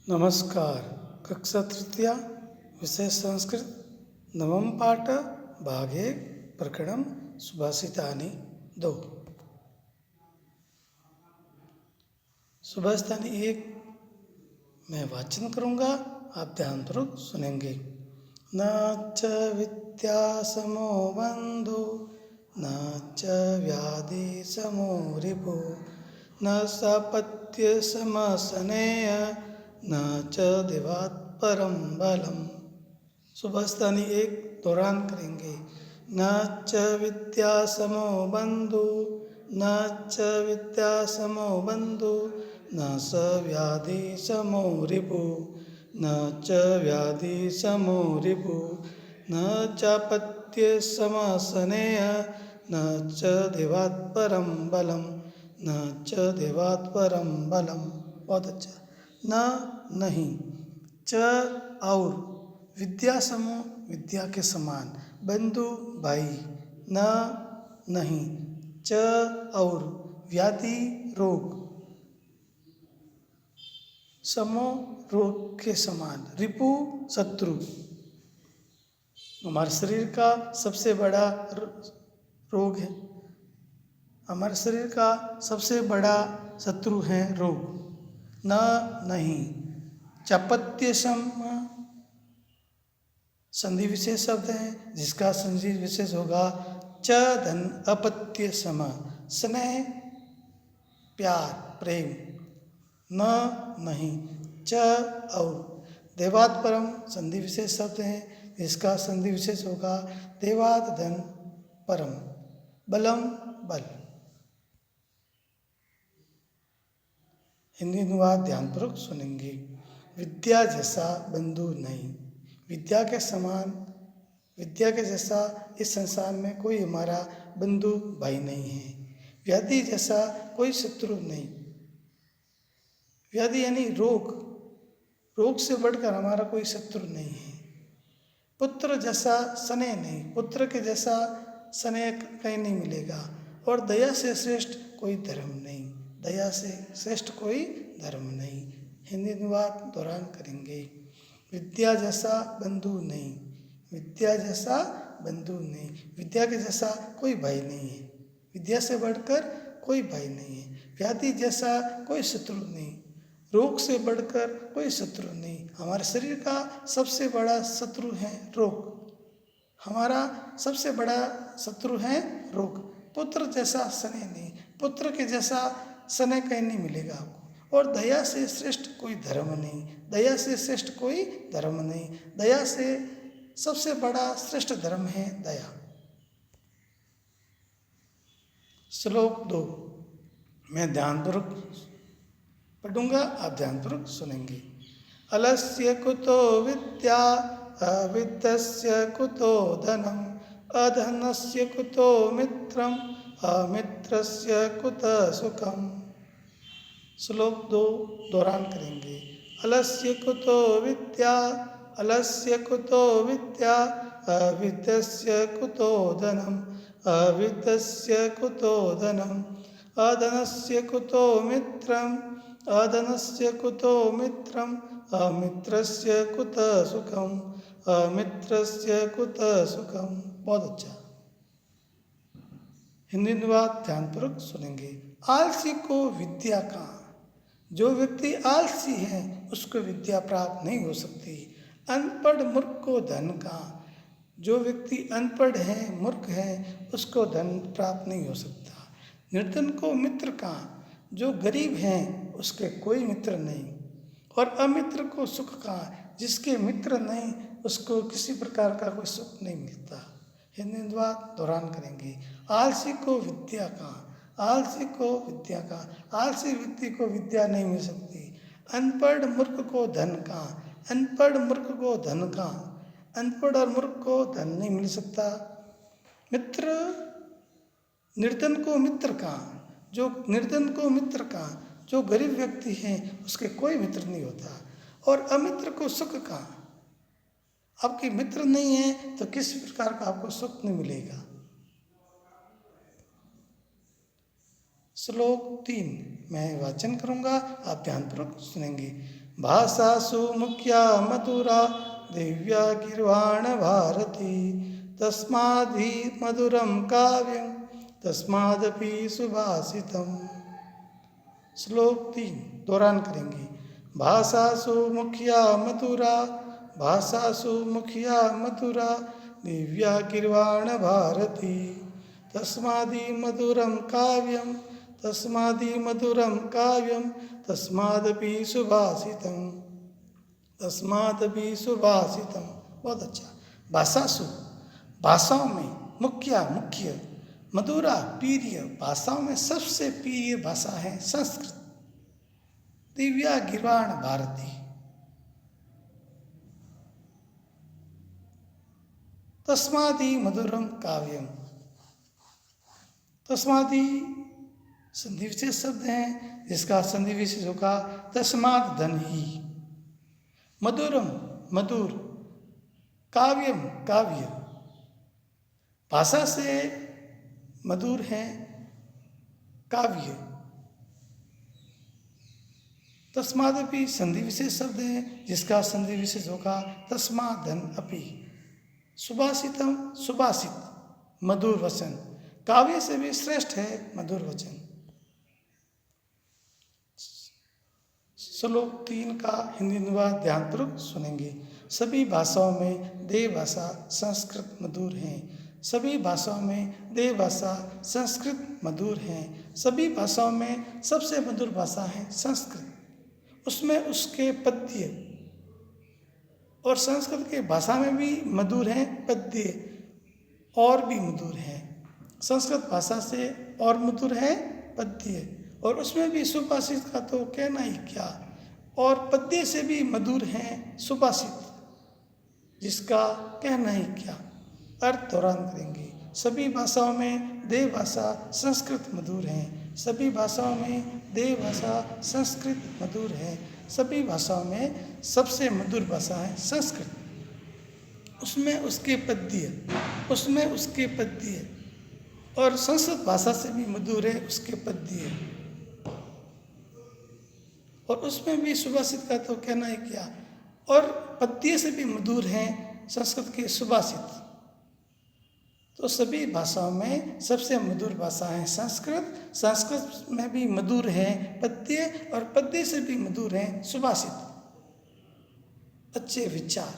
नमस्कार। कक्षा तृतीया विषय संस्कृत नवम पाठ भाग 1 प्रकरण सुभाषितानि 2। सुभाषितानि 1 मैं वाचन करूँगा, आप ध्यानपूर्वक सुनेंगे। न च विद्या समो बंधु न च व्याधि समो रिपु न सापत्य समसनेय न च देवात् परम बलम। सुभाषितानि 1 दोहरान करेंगे। न च विद्या समो बंधु न च विद्या समो बंधु न स व्याधि समो रिपु न च व्याधि समो रिपु न चापत्य समसनेय न च देवात् परम बलम न च देवात् परम बलम। बहुत अच्छा। न नहीं, च और, विद्या समो विद्या के समान, बंधु भाई, न नहीं, च और, व्याधि रोग, समो रोग के समान, रिपु शत्रु। हमारे शरीर का सबसे बड़ा रोग है, हमारे शरीर का सबसे बड़ा शत्रु है रोग। न नहीं, चापत्य सम संधि विशेष शब्द है जिसका संधि विशेष होगा च धन अपत्य सम, स्नेह प्यार प्रेम। न नहीं, च और, देवात् परम संधि विशेष शब्द है जिसका संधि विशेष होगा देवात् धन परम, बलम बल। हिंदी अनुवाद ध्यानपूर्वक सुनेंगे। विद्या जैसा बंधु नहीं, विद्या के समान, विद्या के जैसा इस संसार में कोई हमारा बंधु भाई नहीं है। व्याधि जैसा कोई शत्रु नहीं, व्याधि यानी रोग, रोग से बढ़कर हमारा कोई शत्रु नहीं है। पुत्र जैसा स्नेह नहीं, पुत्र के जैसा स्नेह कहीं नहीं मिलेगा। और दया से श्रेष्ठ कोई धर्म नहीं, दया से श्रेष्ठ कोई धर्म नहीं। हिंदी अनुवाद दोहरान करेंगे। विद्या जैसा बंधु नहीं, विद्या जैसा बंधु नहीं, विद्या के जैसा कोई भाई नहीं है, विद्या से बढ़कर कोई भाई नहीं है। व्याधि जैसा कोई शत्रु नहीं, रोग से बढ़कर कोई शत्रु नहीं। हमारे शरीर का सबसे बड़ा शत्रु है रोग, हमारा सबसे बड़ा शत्रु है रोग। पुत्र जैसा स्नेह नहीं, पुत्र के जैसा स्नेह कहीं नहीं मिलेगा आपको। और दया से श्रेष्ठ कोई धर्म नहीं, दया से श्रेष्ठ कोई धर्म नहीं, दया से सबसे बड़ा श्रेष्ठ धर्म है दया। श्लोक 2 मैं ध्यानपूर्वक पढ़ूंगा, आप ध्यानपूर्वक सुनेंगे। अलस्य कुतो विद्या अविद्यस्य कुतो धनम अधनस्य कुतो मित्रम अमित्रस्य कुतः सुखम। श्लोक 2 दोहरान करेंगे। अलस्य कुतो विद्या, अलस्य कुतो विद्या अविद्यस्य कुतो धनम अविद्यस्य कुतो धनम अधनस्य कुतो मित्रम अधनस्य कुतो मित्रम अमित्रस्य कुतः सुखम अमित्रस्य कुतः सुखम। बहुत अच्छा। हिंदी अनुवाद ध्यानपूर्वक सुनेंगे। आलसी को विद्या का, जो व्यक्ति आलसी है उसको विद्या प्राप्त नहीं हो सकती। अनपढ़ मूर्ख को धन का, जो व्यक्ति अनपढ़ है मूर्ख है उसको धन प्राप्त नहीं हो सकता। निर्धन को मित्र का, जो गरीब है उसके कोई मित्र नहीं। और अमित्र को सुख का, जिसके मित्र नहीं उसको किसी प्रकार का कोई सुख नहीं मिलता। हिंदी अनुवाद दोहरान करेंगे। आलसी को विद्या का, आलसी को विद्या का, आलसी व्यक्ति को विद्या नहीं मिल सकती। अनपढ़ मूर्ख को धन का, अनपढ़ मूर्ख को धन का, अनपढ़ और मूर्ख को धन नहीं मिल सकता। मित्र, निर्धन को मित्र का, जो निर्धन को मित्र का, जो गरीब व्यक्ति है उसके कोई मित्र नहीं होता। और अमित्र को सुख का, आपके मित्र नहीं है तो किसी प्रकार का आपको सुख नहीं मिलेगा। श्लोक 3 मैं वाचन करूंगा, आप ध्यानपूर्वक सुनेंगे। भाषासु मुख्या मधुरा दिव्या गीर्वाण भारती तस्माद्धि मधुरम काव्यम तस्मादपि सुभाषितम। श्लोक 3 दोहरान करेंगे। भाषासु मुख्या मधुरा, भाषासु मुख्या मधुरा दिव्या गीर्वाण भारती तस्मादि मधुरम काव्यम तस्मादि मधुरम काव्यम तस्मादपि सुभाषितम तस्मादपि सुभाषितम। बहुत अच्छा। भाषासु भाषाओं में, मुख्य मधुरा प्रिय, भाषाओं में सबसे प्रिय भाषा है संस्कृत। दिव्या गीर्वाण भारती तस्मादि मधुरम काव्यम। तस्मादि संधि विशेष शब्द है जिसका संधि विशेष होगा तस्माद धन ही। मधुरम मधुर, काव्यम काव्य, भाषा से मधुर है काव्य। तस्मादपि संधि विशेष शब्द है जिसका संधि विशेष होगा तस्मादन अपि। सुभाषितम सुभाषित, मधुर वचन, काव्य से भी श्रेष्ठ है मधुर वचन। श्लोक 3 का हिंदी अनुवाद ध्यानपूर्वक सुनेंगे। सभी भाषाओं में देव भाषा संस्कृत मधुर हैं। सभी भाषाओं में देव भाषा संस्कृत मधुर हैं। सभी भाषाओं में सबसे मधुर भाषा है संस्कृत। उसमें उसके पद्य, और संस्कृत के भाषा में भी मधुर हैं पद्य, और भी मधुर हैं। संस्कृत भाषा से और मधुर है पद्य, और उसमें भी सुभाषित का तो कहना ही क्या, और पद्य से भी मधुर हैं सुभाषित, जिसका कहना ही क्या। अर्थ दोहरान करेंगे। सभी भाषाओं में देव भाषा संस्कृत मधुर हैं। सभी भाषाओं में देव भाषा संस्कृत मधुर है। सभी भाषाओं में सबसे मधुर भाषा है संस्कृत। उसमें उसके पद्य, और संस्कृत भाषा से भी मधुर है उसके पद्य, और उसमें भी सुभाषित का तो कहना है क्या, और पद्य से भी मधुर हैं संस्कृत के सुभाषित। तो सभी भाषाओं में सबसे मधुर भाषा है संस्कृत। संस्कृत में भी मधुर है पद्य, और पद्य से भी मधुर है सुभाषित। अच्छे विचार।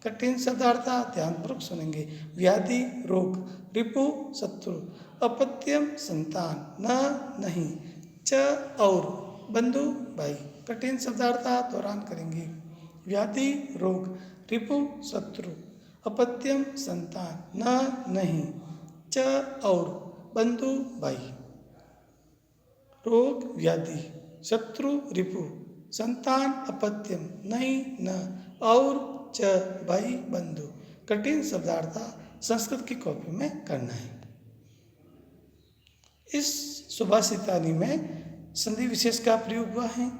कठिन शब्दार्थ ध्यानपूर्वक सुनेंगे। व्याधि रोग, रिपु शत्रु, अपत्यम संतान, न नहीं, च और, बंधु भाई। कठिन शब्दार्थ दोहरान करेंगे। व्याधि रोग, रिपु शत्रु, अपत्यम संतान, न नहीं, च और, बंधु भाई। रोग व्याधि, शत्रु रिपु, संतान अपत्यम, नहीं न, और च भाई बंधु। कठिन शब्दार्थ संस्कृत की कॉपी में करना है। इस सुभाषितानी में संधि विशेष का प्रयोग हुआ है।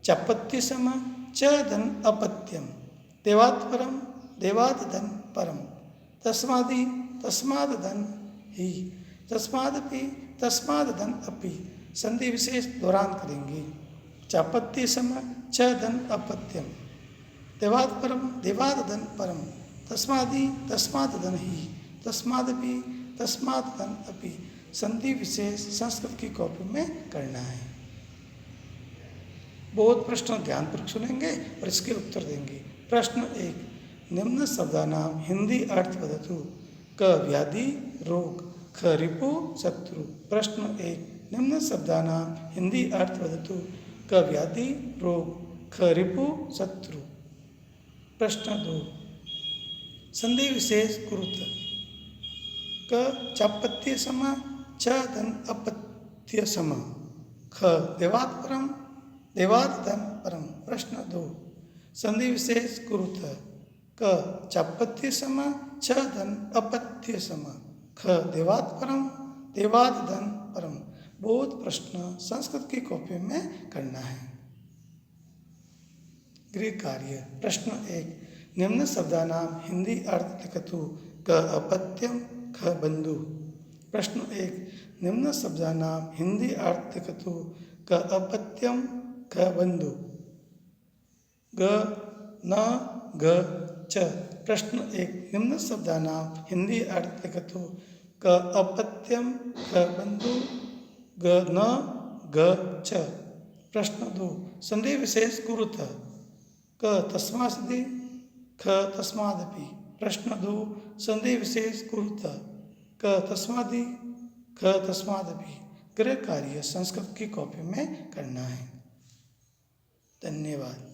चापत्य सम, च धन अपत्यम, देवात् परम, देवात् धन परम, तस्मादि, तस्माद धन ही, तस्मादपि, तस्माद धन अपि। संधि विशेष दोहरान करेंगे। चापत्य सम, च धन अपत्यम, देवात् परम, देवात् धन परम, तस्मादि, तस्माद धन ही, तस्मादपि, तस्माद धन अपि। संधि विशेष संस्कृत की कॉपी में करना है। बहुत प्रश्न ध्यानपूर्वक सुनेंगे और इसके उत्तर देंगे। प्रश्न 1, निम्न शब्दानाम हिंदी अर्थ वदतु। क व्याधि रोग, ख रिपु शत्रु। प्रश्न 1, निम्न शब्दानाम हिंदी अर्थ वदतु। क व्याधि रोग, ख रिपु शत्रु। प्रश्न 2, संधि विशेष कुरुत। क चापत्य सम, च धन अपत्य सम, ख देवात् परम, देवात् धन परम। प्रश्न 2, संधि विशेष कुरुत। क चापत्य सम, छ धन अपत्य सम, ख देवात् परम, देवात् धन परम। बहुत प्रश्न संस्कृत की कॉपी में करना है। गृह कार्य। प्रश्न 1, निम्न शब्दानाम हिंदी अर्थ लिखतु। क अपत्यम, ख बंधु। प्रश्न 1, निम्न शब्दानाम हिंदी अर्थ लिखतु। क अपत्यम ख बंधु ग न ग च। प्रश्न 1 निम्न शब्दानां हिंदी अर्थ लिखतु। क अपत्यम ख बंधु ग न ग च। प्रश्न 2 संधि विशेष कुरुतः। क तस्मादि ख तस्मादपि। प्रश्न 2 संधि विशेष कुरुतः। क तस्मादि ख तस्मादपि। गृह कार्य संस्कृत की कॉपी में करना है। धन्यवाद।